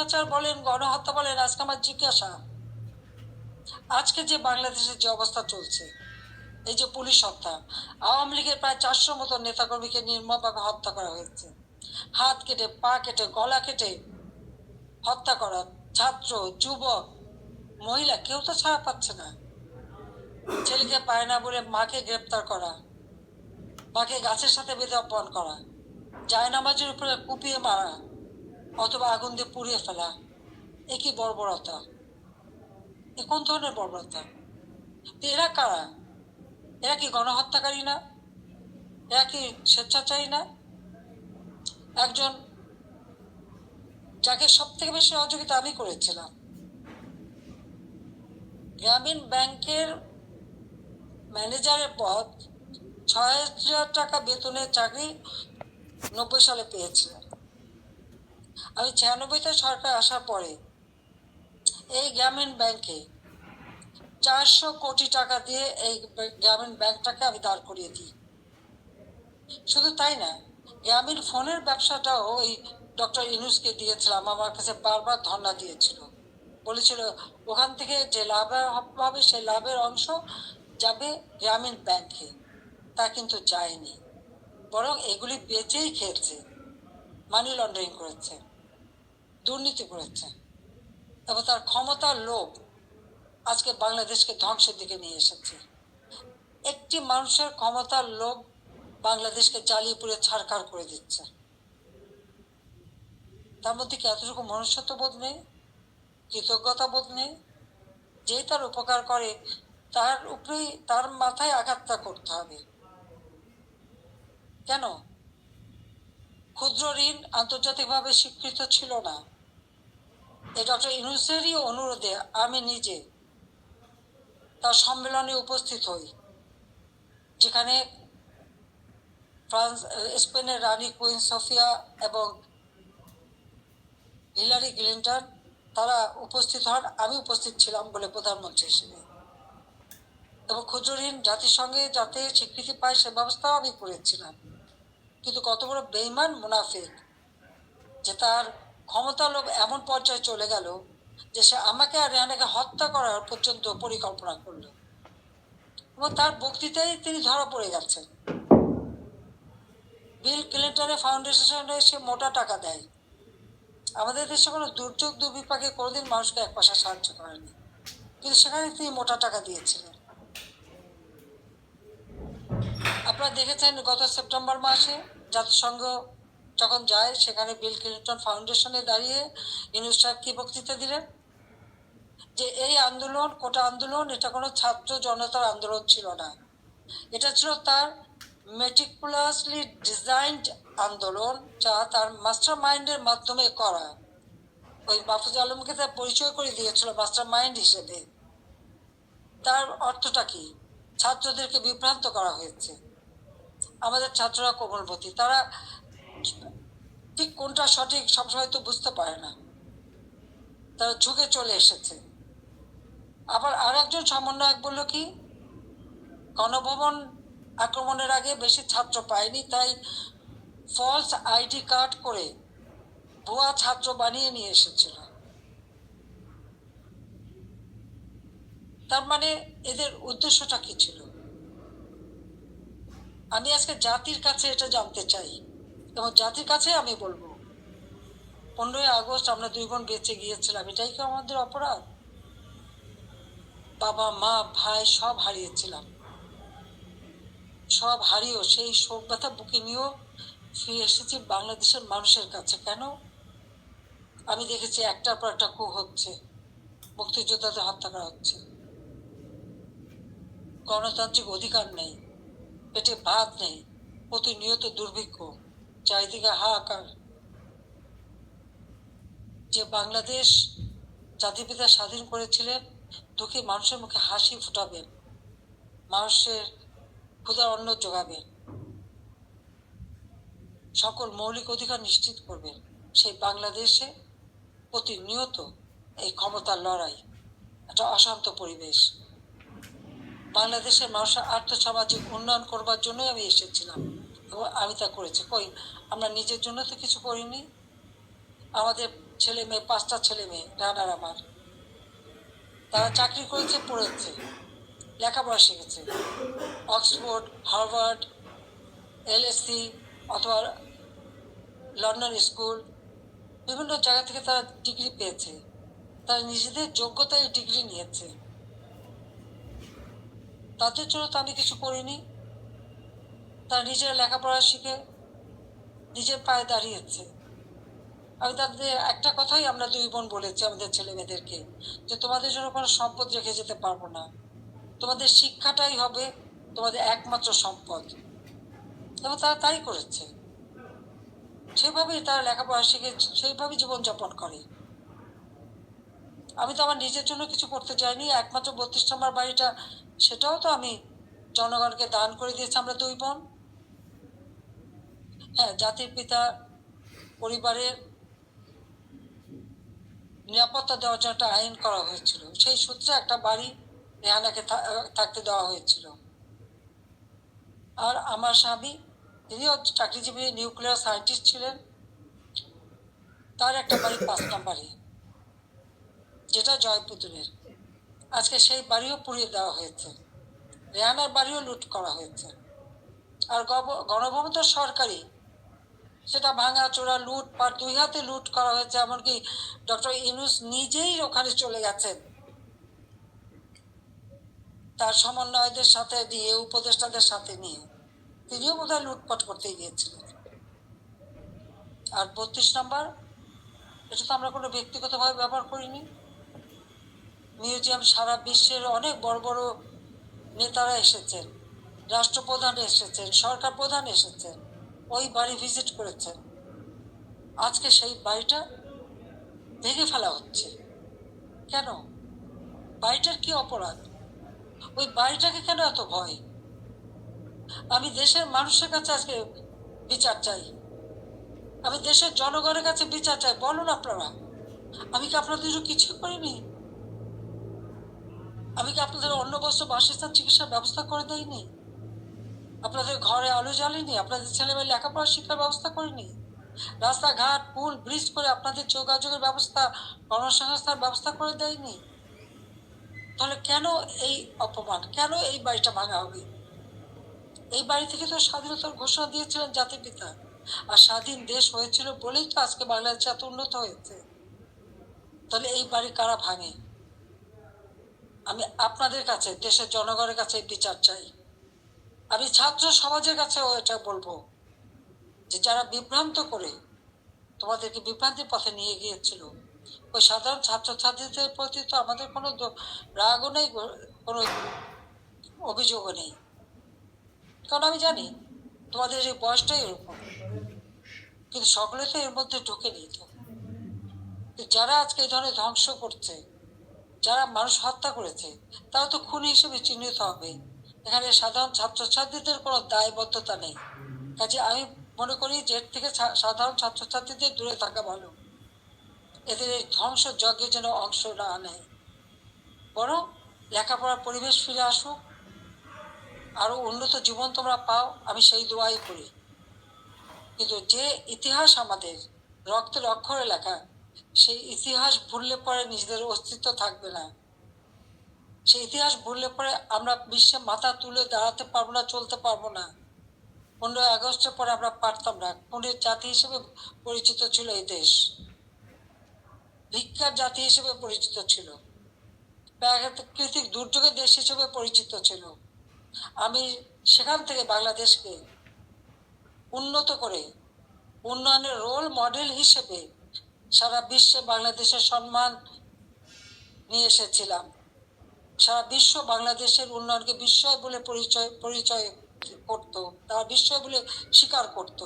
স্বৈরাচার বলেন, গণহত্যা বলেন, আজকে আমার জিজ্ঞাসা, আজকে যে বাংলাদেশের যে অবস্থা চলছে, এই যে পুলিশ হত্যা, আওয়ামী লীগের প্রায় 400 মতো নেতাকর্মীকে নির্মমভাবে হত্যা করা হয়েছে, হাত কেটে, পা কেটে, গলা কেটে হত্যা করা, ছাত্র, যুবক, মহিলা কেউ তো ছাড়া পাচ্ছে না। ছেলেকে পায় না বলে মাকে গ্রেপ্তার করা, মাকে গাছের সাথে বেঁধে অপমান করা, জায়নামাজের উপরে কুপিয়ে মারা অথবা আগুন দিয়ে পুড়িয়ে ফেলা, এ কি বর্বরতা? এ কোন ধরনের বর্বরতা? এরা কারা? এরা কি গণহত্যাকারী না? এরা কি স্বেচ্ছাচারী না? একজন যাকে সব থেকে বেশি সহযোগিতা আমি করেছিলাম, গ্রামীণ ব্যাংকের ম্যানেজারের পদ, 6,000 টাকা বেতনের চাকরি 90 সালে পেয়েছিলেন। আমি 96-তে সরকার আসার পরে এই গ্রামীণ ব্যাংকে 400 কোটি টাকা দিয়ে এই গ্রামীণ ব্যাংকটাকে আমি দাঁড় করিয়ে দিই। শুধু তাই না, গ্রামীণ ফোনের ব্যবসাটাও ওই ডক্টর ইউনূসকে দিয়েছিলাম। আমার কাছে বারবার ধর্ণা দিয়েছিল, বলেছিল ওখান থেকে যে লাভ হবে সেই লাভের অংশ যাবে গ্রামীণ ব্যাংকে। তা কিন্তু যায়নি, বরং এগুলি বেচেই খেয়েছে, মানি লন্ডারিং করেছে, দুর্নীতি করেছে, এবং তার ক্ষমতার লোভ আজকে বাংলাদেশকে ধ্বংসের দিকে নিয়ে এসেছে। একটি মানুষের ক্ষমতার লোভ বাংলাদেশকে জ্বালিয়ে পুড়ে ছাড়খাড় করে দিচ্ছে। তার মধ্যে কি এতটুকু মনুষ্যত্ব বোধ নেই, কৃতজ্ঞতা বোধ নেই? যেই তার উপকার করে তার উপরেই, তার মাথায় আঘাতটা করতে হবে কেন? ক্ষুদ্র ঋণ আন্তর্জাতিকভাবে স্বীকৃত ছিল না। এই ডক্টর ইউনূসেরই অনুরোধে আমি নিজে তার সম্মেলনে উপস্থিত হই, যেখানে স্পেনের রানী কুইন সোফিয়া এবং হিলারি ক্লিন্টন তারা উপস্থিত হন। আমি উপস্থিত ছিলাম বলে প্রধানমন্ত্রী হিসেবে, এবং ক্ষুদ্র ঋণ জাতিসংঘে যাতে স্বীকৃতি পায় সে ব্যবস্থাও আমি করেছিলাম। কিন্তু কত বড় বেইমান মুনাফিক যে তার ক্ষমতা লোভ এমন পর্যায়ে চলে গেল যে সে আমাকে আর রেহানাকে হত্যা করার পর্যন্ত পরিকল্পনা করল, এবং তার বক্তৃতায় তিনি ধরা পড়ে গেছেন। বিল ক্লিন্টনের ফাউন্ডেশনে সে মোটা টাকা দেয়। আমাদের দেশে কোনো দুর্যোগ দুর্বিপাকে কোনোদিন মানুষকে এক পয়সা সাহায্য করেনি, কিন্তু সেখানে তিনি মোটা টাকা দিয়েছিলেন। আপনারা দেখেছেন গত সেপ্টেম্বর মাসে জাতিসংঘ যখন যায়, সেখানে বিল ক্লিন্টন ফাউন্ডেশনে দাঁড়িয়ে ইউনূস সাহেব কি বক্তৃতা দিলেন? যে এই আন্দোলন, কোটা আন্দোলন, এটা কোনো ছাত্র জনতার আন্দোলন ছিল না, এটা ছিল তার মেটিকুলাসলি ডিজাইনড আন্দোলন, যা তার মাস্টার মাইন্ডের মাধ্যমে করা। ওই মাহফুজ আলমকে তার পরিচয় করে দিয়েছিল মাস্টার মাইন্ড হিসেবে। তার অর্থটা কি? ছাত্রদেরকে বিভ্রান্ত করা হয়েছে। আমাদের ছাত্ররা কোমলমতি, তারা ঠিক কোনটা সঠিক সবসময় তো বুঝতে পারে না, তারা ঝুঁকে চলে এসেছে। আবার আর একজন সমন্বয়ক বলল কি, গণভবন আক্রমণের আগে বেশি ছাত্র পায়নি, তাই ফলস আইডি কার্ড করে ভুয়া ছাত্র বানিয়ে নিয়ে এসেছিল। তার মানে এদের উদ্দেশ্যটা কি ছিল? আমি আজকে জাতির কাছে এটা জানতে চাই, এবং জাতির কাছে আমি বলবো, 15ই আগস্ট আমরা 2 বোন বেঁচে গিয়েছিলাম, এটাই কি আমাদের অপরাধ? বাবা, মা, ভাই সব হারিয়েছিলাম। সব হারিয়েও সেই শোক ব্যথা বুকে নিয়েও ফিরে এসেছি বাংলাদেশের মানুষের কাছে। কেন? আমি দেখেছি একটার পর একটা কূপ হচ্ছে, মুক্তিযোদ্ধাদের হত্যা করা হচ্ছে, গণতান্ত্রিক অধিকার নেই, পেটে ভাত নেই, প্রতিনিয়ত দুর্ভিক্ষ, চারিদিকে হাহাকার। যে বাংলাদেশ জাতিপিতা স্বাধীন করেছিলেন, দুঃখী মানুষের মুখে হাসি ফুটাবেন, মানুষের ক্ষুধার অন্ন যোগাবেন, সকল মৌলিক অধিকার নিশ্চিত করবেন, সেই বাংলাদেশে প্রতিনিয়ত এই ক্ষমতার লড়াই, একটা অশান্ত পরিবেশ। বাংলাদেশের মানুষের আর্থসামাজিক উন্নয়ন করবার জন্যই আমি এসেছিলাম, এবং আমি তা করেছি। কই, আমরা নিজের জন্য তো কিছু করিনি। আমাদের ছেলে মেয়ে, 5টা ছেলে মেয়ে রানার আমার, তারা চাকরি করেছে, পড়েছে, লেখাপড়া শিখেছে, অক্সফোর্ড, হার্ভার্ড, LSE অথবা লন্ডন স্কুল, বিভিন্ন জায়গা থেকে তারা ডিগ্রি পেয়েছে, তারা নিজেদের যোগ্যতায় ডিগ্রি নিয়েছে। তাদের জন্য তো আমি কিছু করিনি। তারা নিজেরা লেখাপড়া শিখে নিজের পায়ে দাঁড়িয়েছে। আমি তাদের একটা কথাই আমরা 2 বোন বলেছি আমাদের ছেলে মেয়েদেরকে, যে তোমাদের জন্য কোনো সম্পদ রেখে যেতে পারবো না, তোমাদের শিক্ষাটাই হবে তোমাদের একমাত্র সম্পদ। এবং তারা তাই করেছে, সেভাবেই তারা লেখাপড়া শিখে সেইভাবেই জীবনযাপন করে। আমি তো আমার নিজের জন্য কিছু করতে চাইনি। একমাত্র 32 নম্বর বাড়িটা, সেটাও তো আমি জনগণকে দান করে দিয়েছি আমরা 2 বোন। হ্যাঁ, জাতির পিতা পরিবারের নিরাপত্তা দেওয়ার জন্য একটা আইন করা হয়েছিল, সেই সূত্রে একটা বাড়ি রেহানাকে থাকতে দেওয়া হয়েছিল। আর আমার স্বামী, তিনিও চাকরিজীবী নিউক্লিয়ার সায়েন্টিস্ট ছিলেন, তার একটা বাড়ি 5 নম্বরে, যেটা জয়পুতুলের। আজকে সেই বাড়িও পুড়িয়ে দেওয়া হয়েছে, রেহানার বাড়িও লুট করা হয়েছে। আর গণভবন তো সরকারি, সেটা ভাঙা চোরা লুটপাট 2 হাতে লুট করা হয়েছে। এমনকি ডক্টর ইউনূস নিজেই ওখানে চলে গেছেন তার সমন্বয়দের সাথে নিয়ে, উপদেষ্টাদের সাথে নিয়ে, তিনিও বোধহয় লুটপাট করতে গিয়েছিলেন। আর 32 নম্বর, এটা তো আমরা কোনো ব্যক্তিগতভাবে ব্যবহার করিনি। মিউজিয়াম সারা বিশ্বের অনেক বড় বড় নেতারা এসেছেন, রাষ্ট্রপ্রধান এসেছেন, সরকার প্রধান এসেছেন, ওই বাড়ি ভিজিট করেছেন। আজকে সেই বাড়িটা ভেঙে ফেলা হচ্ছে কেন? বাড়িটার কি অপরাধ? ওই বাড়িটাকে কেন এত ভয়? আমি দেশের মানুষের কাছে আজকে বিচার চাই, আমি দেশের জনগণের কাছে বিচার চাই। বলুন আপনারা, আমি কি আপনাদের কিছু করিনি? আমি কি আপনাদের অন্য বস্ত্র, বাসস্থান, চিকিৎসার ব্যবস্থা করে দেয়নি? আপনাদের ঘরে আলো জ্বালিনি? আপনাদের ছেলেমেয়ে লেখাপড়া শিক্ষার ব্যবস্থা করিনি? রাস্তাঘাট, পুল, ব্রিজ করে আপনাদের যোগাযোগের ব্যবস্থা, কর্মসংস্থান ব্যবস্থা করে দেয়নি? তাহলে কেন এই অপমান? কেন এই বাড়িটা ভাঙা হবে? এই বাড়ি থেকে তো স্বাধীনতার ঘোষণা দিয়েছিলেন জাতির পিতা, আর স্বাধীন দেশ হয়েছিল বলেই তো আজকে বাংলাদেশ এত উন্নত হয়েছে। তাহলে এই বাড়ি কারা ভাঙে? আমি আপনাদের কাছে, দেশের জনগণের কাছে বিচার চাই। আমি ছাত্র সমাজের কাছেও এটা বলবো, যে যারা বিভ্রান্ত করে তোমাদেরকে বিভ্রান্তির পথে নিয়ে গিয়েছিল, ওই সাধারণ ছাত্রছাত্রীদের প্রতি তো আমাদের কোনো রাগও নেই, কোনো অভিযোগও নেই। কারণ আমি জানি তোমাদের এই বয়সটাই এরকম, কিন্তু সকলে তো এর মধ্যে ঢুকে নিত। যারা আজকে এই ধরনের ধ্বংস করছে, যারা মানুষ হত্যা করেছে, তারা তো খুনি হিসেবে চিহ্নিত হবে। এখানে সাধারণ ছাত্রছাত্রীদের কোনো দায়বদ্ধতা নেই। কাজে আমি মনে করি যে এর থেকে সাধারণ ছাত্রছাত্রীদের দূরে থাকা ভালো, এদের এই ধ্বংস যজ্ঞে যেন অংশ না নেয়, বরং লেখাপড়ার পরিবেশ ফিরে আসুক, আরো উন্নত জীবন তোমরা পাও, আমি সেই দোয়াই করি। কিন্তু যে ইতিহাস আমাদের রক্তের অক্ষরে লেখা, সেই ইতিহাস ভুললে পরে নিজেদের অস্তিত্ব থাকবে না। সেই ইতিহাস ভুললে পরে আমরা বিশ্বে মাথা তুলে দাঁড়াতে পারবো না, চলতে পারবো না। 15ই আগস্টের পরে আমরা পারতাম না। খুনের জাতি হিসেবে পরিচিত ছিল এই দেশ, ভিক্ষার জাতি হিসেবে পরিচিত ছিল, প্রাকৃতিক দুর্যোগের দেশ হিসেবে পরিচিত ছিল। আমি সেখান থেকে বাংলাদেশকে উন্নত করে উন্নয়নের রোল মডেল হিসেবে সারা বিশ্বে বাংলাদেশের সম্মান নিয়ে এসেছিলাম। সারা বিশ্ব বাংলাদেশের উন্নয়নকে বিস্ময় বলে পরিচয় করত, তারা বিস্ময় বলে স্বীকার করত।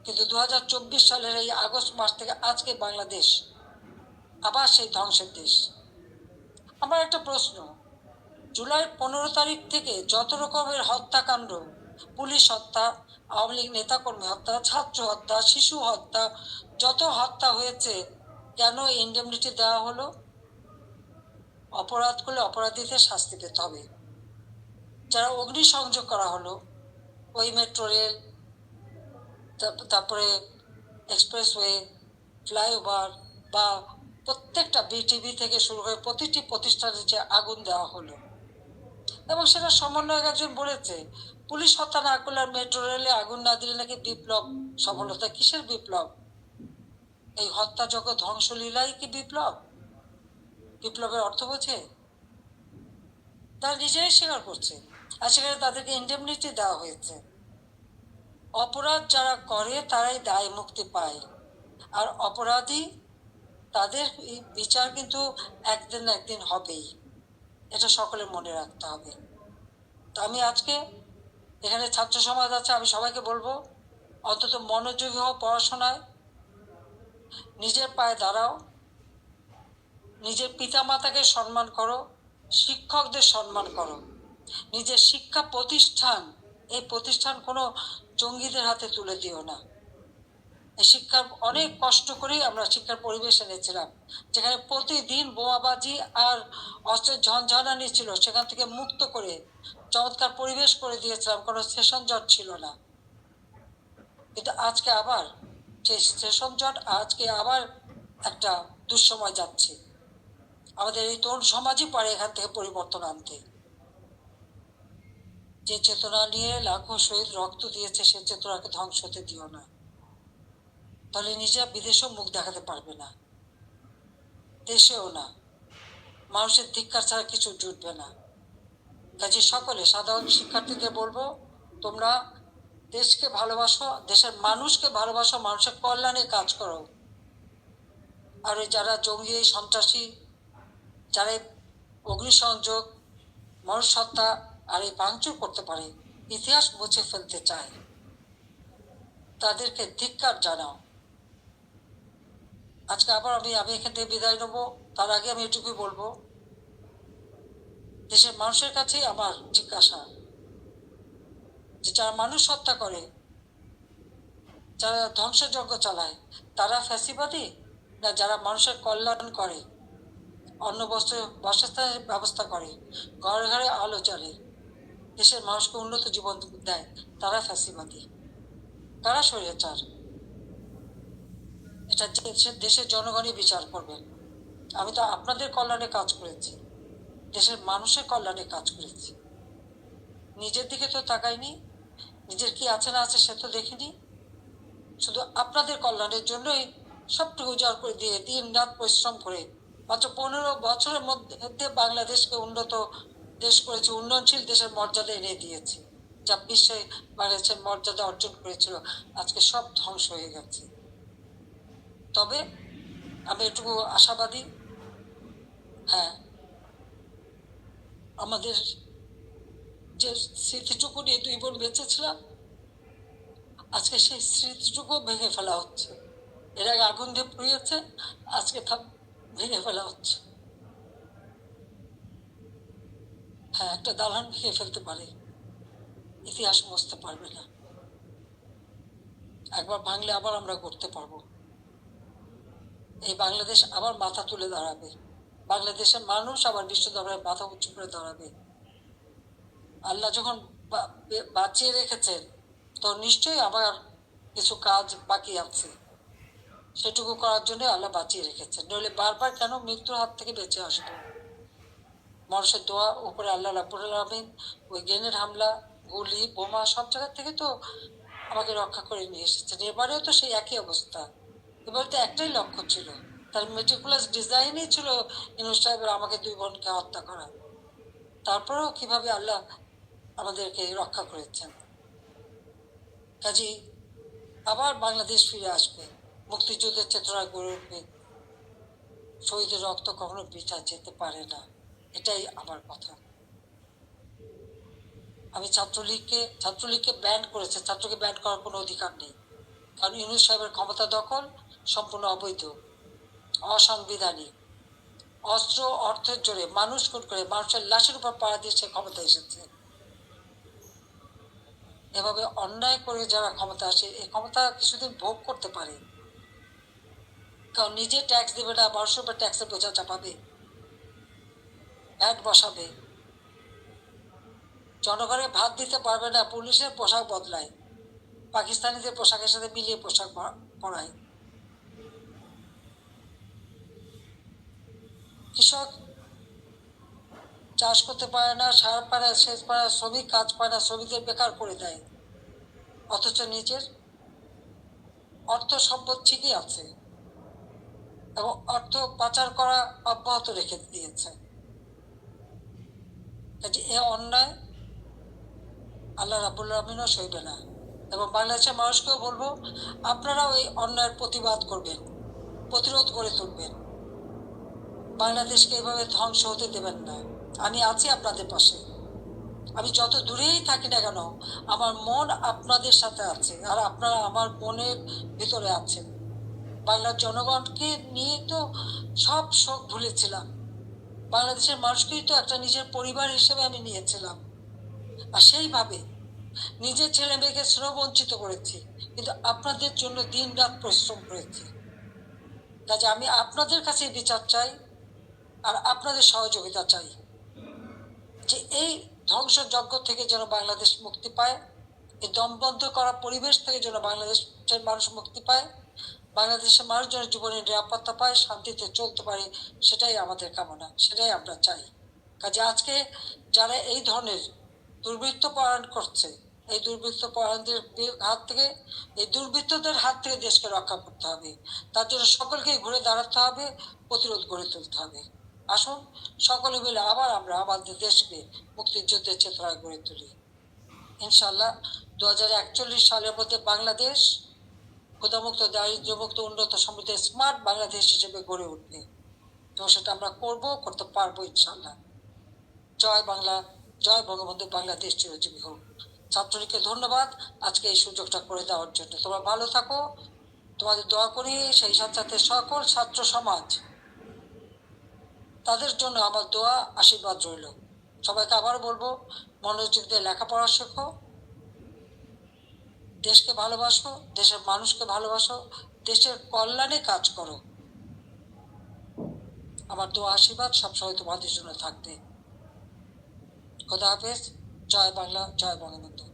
কিন্তু 2024 সালের এই আগস্ট মাস থেকে আজকে বাংলাদেশ আবার সেই ধ্বংসের দেশ। আমার একটা প্রশ্ন, জুলাই 15 তারিখ থেকে যত রকমের হত্যাকাণ্ড, পুলিশ হত্যা, আওয়ামী লীগ নেতাকর্মী হত্যা, ছাত্র হত্যা, শিশু হত্যা, যত হত্যা হয়েছে, কেন ইন্ডেমনিটি দেওয়া হলো? অপরাধ করলে অপরাধীদের শাস্তি পেতে হবে। যারা অগ্নিসংযোগ করা হলো, ওই মেট্রো রেল, তারপরে এক্সপ্রেসওয়ে, ফ্লাইওভার বা প্রত্যেকটা বিটিভি থেকে শুরু করে প্রতিটি প্রতিষ্ঠানে যে আগুন দেওয়া হলো, এবং সেটা সমন্বয়ক একজন বলেছে পুলিশ হত্যা না করলে আর মেট্রো রেলে আগুন না দিলে নাকি বিপ্লব সফলতা। কিসের বিপ্লব? এই হত্যাযজ্ঞ ধ্বংসলীলাই কি বিপ্লব? বিপ্লবের অর্থ বোঝে? তারা নিজেরাই স্বীকার করছে, আর সেখানে তাদেরকে ইন্ডেমনিটি দেওয়া হয়েছে। অপরাধ যারা করে তারাই দায় মুক্তি পায়, আর অপরাধী তাদের বিচার কিন্তু একদিন না একদিন হবেই, এটা সকলে মনে রাখতে হবে। তো আমি আজকে এখানে ছাত্র সমাজ আছে, আমি সবাইকে বলবো অন্তত মনোযোগী হও পড়াশোনায়, নিজের পায়ে দাঁড়াও, নিজের পিতা মাতাকে সম্মান করো, শিক্ষকদের সম্মান করো, নিজের শিক্ষা প্রতিষ্ঠান, এই প্রতিষ্ঠান কোনো জঙ্গিদের হাতে তুলে দিও না। এই শিক্ষার অনেক কষ্ট করেই আমরা শিক্ষার পরিবেশ এনেছিলাম, যেখানে প্রতিদিন বোমাবাজি আর অস্ত্রের ঝনঝনানি ছিল, সেখান থেকে মুক্ত করে চমৎকার পরিবেশ করে দিয়েছিলাম, কোনো সেশন জট ছিল না। কিন্তু আজকে আবার সেই সেশন জট, আজকে আবার একটা দুঃসময় যাচ্ছে। আমাদের এই তরুণ সমাজই পারে এখান থেকে পরিবর্তন আনতে। যে চেতনা নিয়ে লাখো শহীদ রক্ত দিয়েছে, সে চেতনাকে ধ্বংস হতে দিও না, তাহলে নিজেরা বিদেশেও মুখ দেখাতে পারবে না, দেশেও না, মানুষের ধিক্কার ছাড়া কিছু জুটবে না। কাজে সকলে সাধারণ শিক্ষার্থীদের বলবো, তোমরা দেশকে ভালোবাসো, দেশের মানুষকে ভালোবাসো, মানুষের কল্যাণে কাজ করো। আর ওই যারা জঙ্গি সন্ত্রাসী, যারা অগ্নিসংযোগ, মানুষ হত্যা আর এই ভাঙচুর করতে পারে, ইতিহাস মুছে ফেলতে চায়, তাদেরকে ধিক্কার জানাও। আজকে আবার আমি এখান থেকে বিদায় নেবো। তার আগে আমি এটুকুই বলবো, দেশের মানুষের কাছেই আমার জিজ্ঞাসা, যে যারা মানুষ হত্যা করে, যারা ধ্বংসযজ্ঞ চালায়, তারা ফ্যাসিবাদী, না যারা মানুষের কল্যাণ করে, অন্ন বস্ত্র বাসস্থানের ব্যবস্থা করে, ঘরে ঘরে আলো জ্বলে, দেশের মানুষকে উন্নত জীবন দেয়, তারা ফ্যাসিবাদী, তারা স্বৈরাচার? এটা দেশের জনগণই বিচার করবেন। আমি তো আপনাদের কল্যাণে কাজ করেছি, দেশের মানুষের কল্যাণে কাজ করেছি, নিজের দিকে তো তাকাইনি, নিজের কি আছে না আছে সে তো দেখিনি, শুধু আপনাদের কল্যাণের জন্যই সবটুকু উজাড় করে দিয়ে দিন রাত পরিশ্রম করে মাত্র 15 বছরের মধ্যে বাংলাদেশকে উন্নত দেশ করেছে, উন্নয়নশীল দেশের মর্যাদা এনে দিয়েছে, যা বিশ্বে বাংলাদেশের মর্যাদা অর্জন করেছিল, আজকে সব ধ্বংস হয়ে গেছে। তবে আমি এটুকু আশাবাদী, হ্যাঁ, আমাদের যে স্মৃতিটুকু নিয়ে 2 বোন বেঁচেছিলাম, আজকে সেই স্মৃতিটুকু ভেঙে ফেলা হচ্ছে। এর আগে আগুন দিয়ে পুড়িয়েছে, আজকে তা ভেঙে ফেলা হচ্ছে। হ্যাঁ, একটা দালান ভেঙে ফেলতে পারে, ইতিহাস মুছতে পারবে না। একবার ভাঙলে আবার আমরা করতে পারবো। এই বাংলাদেশ আবার মাথা তুলে দাঁড়াবে, বাংলাদেশের মানুষ আবার বিশ্ব দরবারে মাথা উঁচু করে দাঁড়াবে। আল্লাহ যখন বাঁচিয়ে রেখেছেন, তো নিশ্চয়ই আবার কিছু কাজ বাকি আছে, সেটুকু করার জন্য আল্লাহ বাঁচিয়ে রেখেছেন। নইলে বারবার কেন মৃত্যুর হাত থেকে বেঁচে আসবো? মানুষের দোয়া উপরে আল্লাহ রাব্বুল আলামিন ওই গ্রেনেড হামলা, গুলি, বোমা সব জায়গা থেকে তো আমাকে রক্ষা করে নিয়ে এসেছেন। এবারেও তো সেই একই অবস্থা। এবার তো একটাই লক্ষ্য ছিল, তার মেটিকুলাস ডিজাইনই ছিল ইউনূস সাহেবের আমাকে 2 বোনকে হত্যা করা। তারপরেও কিভাবে আল্লাহ আমাদেরকে রক্ষা করেছেন। কাজেই আবার বাংলাদেশ ফিরে আসবে, মুক্তিযুদ্ধের চেতনা গড়ে উঠবে, শহীদের রক্ত কখনো বৃথা যেতে পারে না, এটাই আমার কথা। আমি ছাত্রলীগকে ব্যান করেছে, ছাত্রকে ব্যান করার কোনো অধিকার নেই, কারণ ইউনূস সাহেবের ক্ষমতা দখল সম্পূর্ণ অবৈধ, অসাংবিধানিক, অস্ত্র অর্থের জোরে মানুষ খুন করে মানুষের লাশের উপর পাড়া দিয়ে সে ক্ষমতা এসেছে। এভাবে অন্যায় করে যারা ক্ষমতা আসে, এই ক্ষমতা কিছুদিন ভোগ করতে পারে, কারণ নিজে ট্যাক্স দেবে না, মানুষের উপর ট্যাক্সের বোঝা চাপাবে, ভ্যাট বসাবে, জনগণের ভাত দিতে পারবে না, পুলিশের পোশাক বদলায়, পাকিস্তানিদের পোশাকের সাথে মিলিয়ে পোশাক পরায়। কৃষক চাষ করতে পারে না, সার পায় না, সেচ পায় না, শ্রমিক কাজ পায় না, শ্রমিকদের বেকার করে দেয়, অথচ নিজের অর্থ সম্পদ ঠিকই আছে এবং অর্থ পাচার করা অব্যাহত রেখে দিয়েছে। এ অন্যায় আল্লাহ রাব্বুল আলামিনও সইবে না। এবং বাংলাদেশের মানুষকেও বলবো, আপনারাও এই অন্যায়ের প্রতিবাদ করবেন, প্রতিরোধ গড়ে তুলবেন। বাংলাদেশকে এভাবে ধ্বংস হতে দেবেন না। আমি আছি আপনাদের পাশে। আমি যত দূরেই থাকি না কেন, আমার মন আপনাদের সাথে আছে, আর আপনারা আমার মনের ভিতরে আছেন। বাংলার জনগণকে নিয়ে তো সব শোক ভুলেছিলাম, বাংলাদেশের মানুষকেই তো একটা নিজের পরিবার হিসেবে আমি নিয়েছিলাম। আর সেইভাবে নিজের ছেলে মেয়েকে শ্রম বঞ্চিত করেছি, কিন্তু আপনাদের জন্য দিন রাত পরিশ্রম করেছি। কাজে আমি আপনাদের কাছে বিচার চাই আর আপনাদের সহযোগিতা চাই, যে এই ধ্বংসযজ্ঞ থেকে যেন বাংলাদেশ মুক্তি পায়, এই দমবন্ধ করা পরিবেশ থেকে যেন বাংলাদেশের মানুষ মুক্তি পায়, বাংলাদেশের মানুষ যেন জীবনের নিরাপত্তা পায়, শান্তিতে চলতে পারে, সেটাই আমাদের কামনা, সেটাই আমরা চাই। কাজে আজকে যারা এই ধরনের দুর্বৃত্ত পরায়ণ করছে, এই দুর্বৃত্ত পরায়ণদের হাত থেকে, এই দুর্বৃত্তদের হাত থেকে দেশকে রক্ষা করতে হবে। তার জন্য সকলকে ঘুরে দাঁড়াতে হবে, প্রতিরোধ গড়ে তুলতে হবে। আসুন সকলে মিলে আবার আমরা আমাদের দেশকে মুক্তিযুদ্ধের চেতনায় গড়ে তুলি। ইনশাল্লাহ 2041 সালের মধ্যে বাংলাদেশ ক্ষুধামুক্ত, দারিদ্র্যমুক্ত, উন্নত, সমৃদ্ধ, স্মার্ট বাংলাদেশ হিসেবে গড়ে উঠবে এবং সেটা আমরা করতে পারবো ইনশাল্লাহ। জয় বাংলা, জয় বঙ্গবন্ধু, বাংলাদেশ চিরজীবী হোক। ছাত্রলীগকে ধন্যবাদ আজকে এই সুযোগটা করে দেওয়ার জন্য। তোমরা ভালো থাকো, তোমাদের দোয়া করি। সেই সাথে সকল ছাত্র সমাজ, তাদের জন্য আমার দোয়া, আশীর্বাদ রইল। সবাইকে আবার বলবো, মনোযোগ দিয়ে লেখাপড়া শেখো, দেশকে ভালোবাসো, দেশের মানুষকে ভালোবাসো, দেশের কল্যাণে কাজ করো। আমার দোয়া, আশীর্বাদ সবসময় তোমাদের জন্য থাকবে। খোদা হাফেজ। জয় বাংলা, জয় বঙ্গবন্ধু।